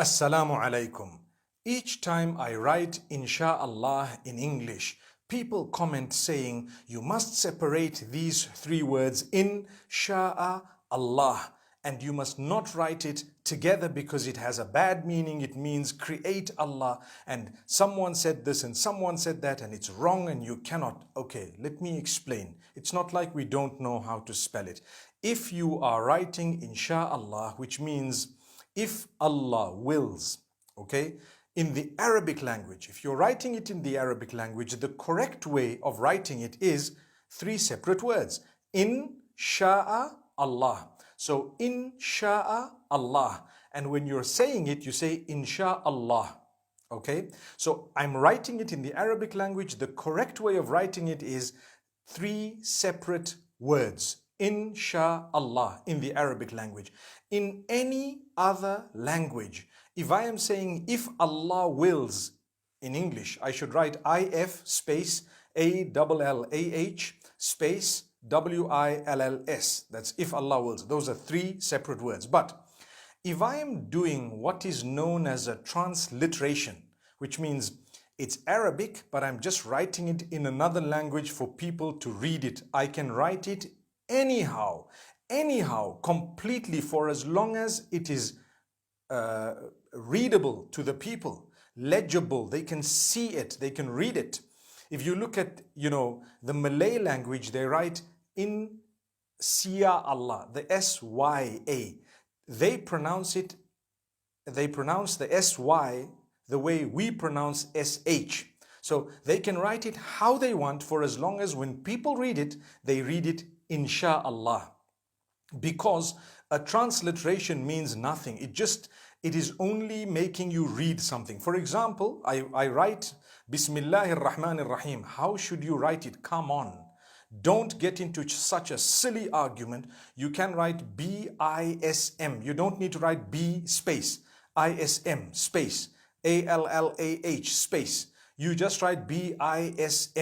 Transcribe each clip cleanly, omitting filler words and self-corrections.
Assalamu alaikum. Each time I write INSHAALLAH in English, people comment saying you must separate these three words INSHAALLAH and you must not write it together because it has a bad meaning. It means create Allah, and someone said this and someone said that and it's wrong and you cannot. Okay, let me explain. It's not like we don't know how to spell it. If you are writing INSHAALLAH, which means if Allah wills, okay? In the Arabic language, if you're writing it in the Arabic language, the correct way of writing it is three separate words. INSHAALLAH. So INSHAALLAH. And when you're saying it, you say INSHAALLAH. Okay? So I'm writing it in the Arabic language. The correct way of writing it is three separate words. INSHAALLAH in the Arabic language. In any other language, if I am saying if Allah wills in English, I should write IF space ALLAH space WILLS. That's if Allah wills. Those are three separate words. But if I am doing what is known as a transliteration, which means it's Arabic, but I'm just writing it in another language for people to read it, I can write it anyhow, completely, for as long as it is readable to the people, legible, they can see it, they can read it. If you look at, the Malay language, they write in Sia Allah, the S-Y-A. They pronounce the S-Y the way we pronounce S-H. So they can write it how they want, for as long as when people read it, they read it INSHAALLAH. Because a transliteration means nothing. It is only making you read something. For example, I write Bismillahir Rahmanir Rahim. How should you write it? Come on. Don't get into such a silly argument. You can write B-I-S-M. You don't need to write B space, I-S-M space, A-L-L-A-H space. You just write B-I-S-M-I-L-L-A-H,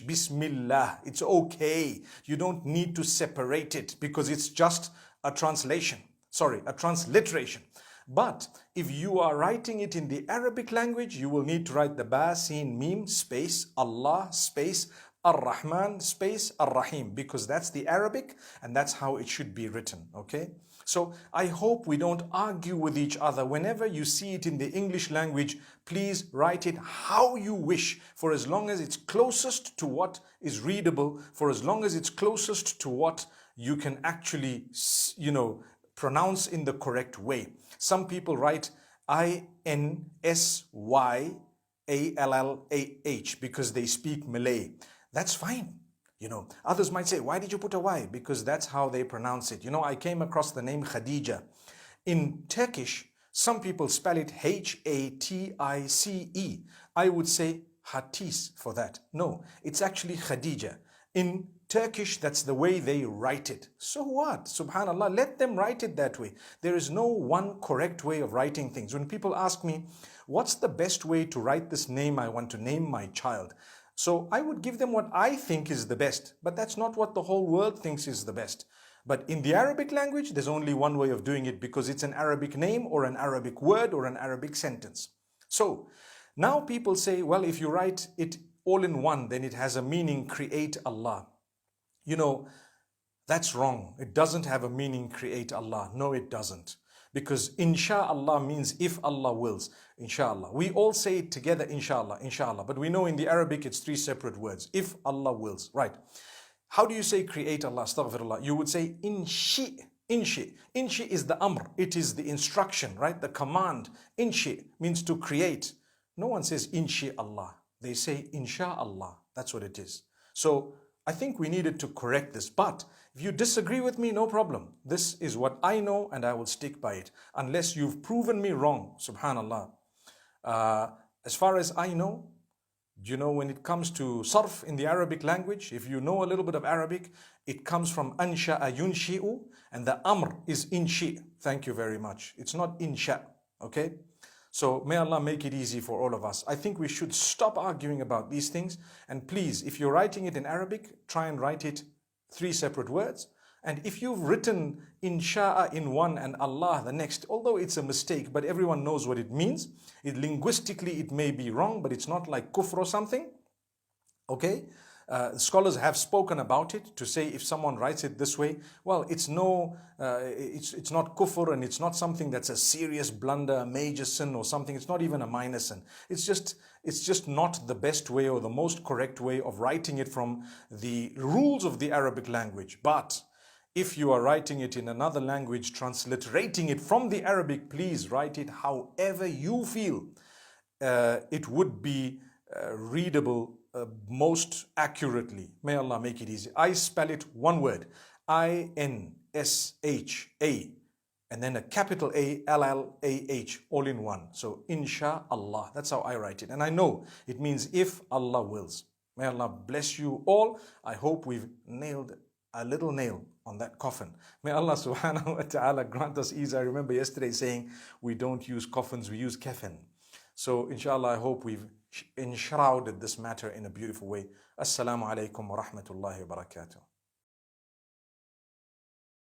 Bismillah. It's okay. You don't need to separate it because it's just a translation. Sorry, a transliteration. But if you are writing it in the Arabic language, you will need to write the Ba, Sin, Mim, space, Allah, space, Ar-Rahman, space, Ar-Rahim, because that's the Arabic and that's how it should be written, okay? So I hope we don't argue with each other. Whenever you see it in the English language, please write it how you wish, for as long as it's closest to what is readable, for as long as it's closest to what you can actually, pronounce in the correct way. Some people write INSYALLAH because they speak Malay. That's fine. Others might say, why did you put a Y? Because that's how they pronounce it. I came across the name Khadija. In Turkish, some people spell it H-A-T-I-C-E. I would say Hatis for that. No, it's actually Khadija. In Turkish, that's the way they write it. So what? Subhanallah, let them write it that way. There is no one correct way of writing things. When people ask me, what's the best way to write this name I want to name my child? So I would give them what I think is the best, but that's not what the whole world thinks is the best. But in the Arabic language, there's only one way of doing it because it's an Arabic name or an Arabic word or an Arabic sentence. So now people say, well, if you write it all in one, then it has a meaning, create Allah. That's wrong. It doesn't have a meaning, create Allah. No, it doesn't. Because INSHAALLAH means if Allah wills, INSHAALLAH. We all say it together, INSHAALLAH, INSHAALLAH. But we know in the Arabic it's three separate words. If Allah wills, right. How do you say create Allah? Astaghfirullah. You would say inshi, inshi. Inshi is the amr. It is the instruction, right? The command. Inshi means to create. No one says inshi Allah. They say INSHAALLAH. That's what it is. So I think we needed to correct this. But if you disagree with me, no problem. This is what I know and I will stick by it. Unless you've proven me wrong, subhanallah. As far as I know, when it comes to sarf in the Arabic language, if you know a little bit of Arabic, it comes from ansha'a yunshi'u, and the amr is inshi. Thank you very much. It's not insha, okay? So may Allah make it easy for all of us. I think we should stop arguing about these things. And please, if you're writing it in Arabic, try and write it three separate words. And if you've written insha'a in one and Allah the next, although it's a mistake, but everyone knows what it means. Linguistically, it may be wrong, but it's not like kufr or something. Okay? Scholars have spoken about it to say if someone writes it this way, well, it's not kufr, and it's not something that's a serious blunder, a major sin or something. It's not even a minor sin. It's just not the best way or the most correct way of writing it from the rules of the Arabic language. But if you are writing it in another language, transliterating it from the Arabic, please write it however you feel it would be readable most accurately. May Allah make it easy. I spell it one word, INSHA, and then a capital ALLAH, all in one. So INSHAALLAH, that's how I write it. And I know it means if Allah wills. May Allah bless you all. I hope we've nailed a little nail on that coffin. May Allah subhanahu wa ta'ala grant us ease. I remember yesterday saying we don't use coffins, we use kafan. So inshallah, I hope we've enshrouded this matter in a beautiful way. Assalamu alaikum wa rahmatullahi wa barakatuh.